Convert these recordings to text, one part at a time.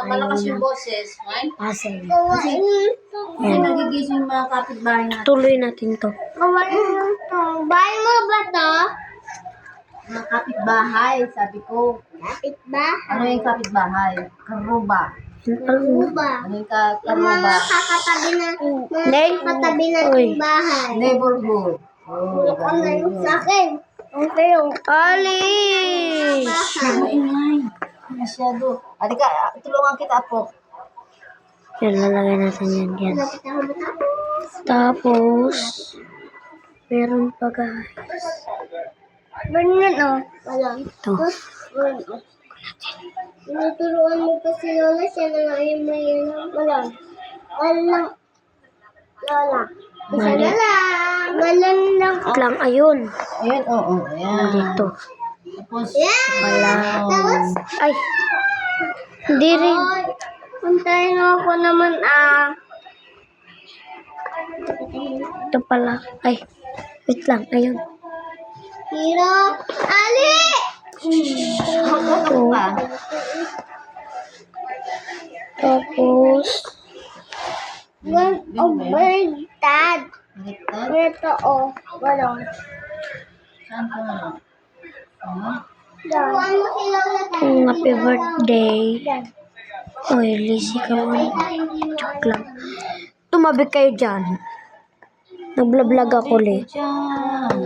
malakas yung boses. Right? Puzzle. Kasi nagigising yung mga kapitbahay natin. Tuloy natin to. Bahay mo ba to? Mga kapitbahay, sabi ko. Kapitbahay. Ano yung kapitbahay? Karuba. Karuba. Ano yung Yung mga karuba? kakatabi na Nay? katabi na Oy. bahay. Neighborhood. Oh, Ano yung sa akin? Okay yung Ali! maingay. Masyado. Alika, tulungan kita po. Yan, lalagay natin yan. Lapit ako matapos. Tapos, meron pa guys. Ganyan o. Walang. Ito. Tinuturuan mo pa si Lola, siya na nga yung may walang. Walang. Lola. Isa Mali. na lang. Walang lang. Lang, ayun. Ayan, oo. Ayan. Dito. Tapos, Wala. Tapos, Ay! Hindi rin. ay, puntahin mo ako naman Ito pala. Ay, wait lang. Ayun. Hiro. Ali! ano pa? Tapos, One of bird, dad. Baliktad? Ito o. Walang. Saan pa nga? Ano? Turuan mo si Lola, dad. happy birthday. Dad. Oy, lazy ka mo. Joke lang. Tumabi kayo dyan. Nagblog ako ulit. Diyan.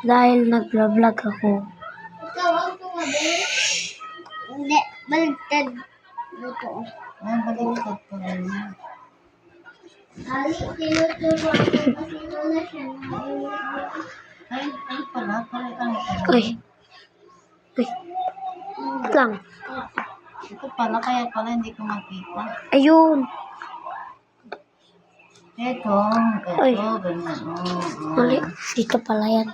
Dahil nagblog ako. Ikaw ang tumabi. Hindi. Baligtad. Ito. Ah, baliktad pa rin. Ali, tinuturuan mo pa si Lola, siya na yung Ay, ay pala. Pala, ano pala? Ay. Ay. Wait lang. Ito pala, kaya pala hindi ko makita. Ayun. Ito, Ay. ganyan. Oh. Mali. Dito pala yan.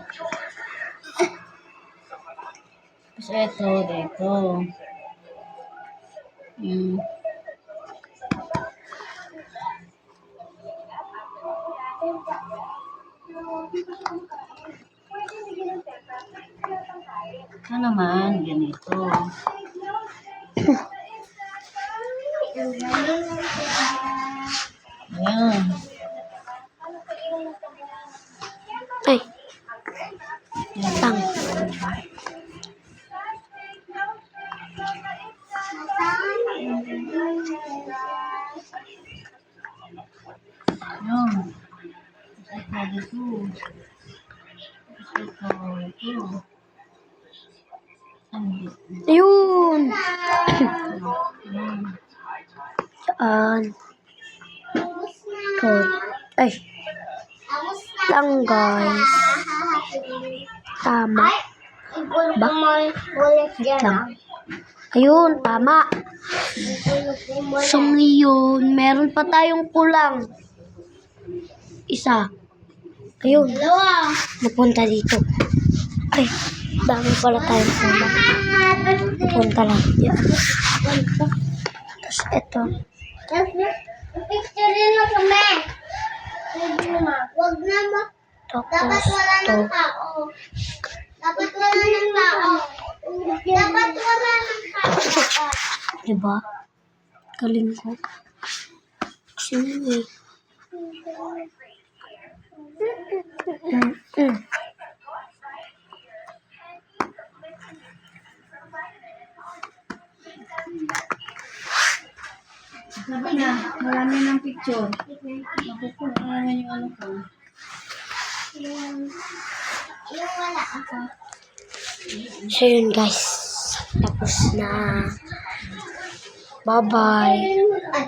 Tapos ito, dito. Ito naman, ganito. Ayan. Ay. Lang. Ayan. Tapos ito, dito. Tapos ito. Ano dito? Ayun. Ayan. Saan? Ito. Ay. Lang guys. Tama. Ibulok mo ulit dyan. Lang. Ayun, tama. So ngayon, meron pa tayong kulang. Isa. Ayun, Dalawa. napunta dito. Ay, dami pala tayong kulang. Napunta lang. Yan. Tapos ito. Picture rin mo kami. Huwag na mo. Dapat Tapos wala ito. ng tao. Dapat wala ng tao. Dapat wala ng tao. Diba? Galing ko. Sino eh? Sabi na, marami ng picture. Nakukuha na yung ano ko. Yung wala ako. So yun guys. Tapos na. Bye-bye. Ay.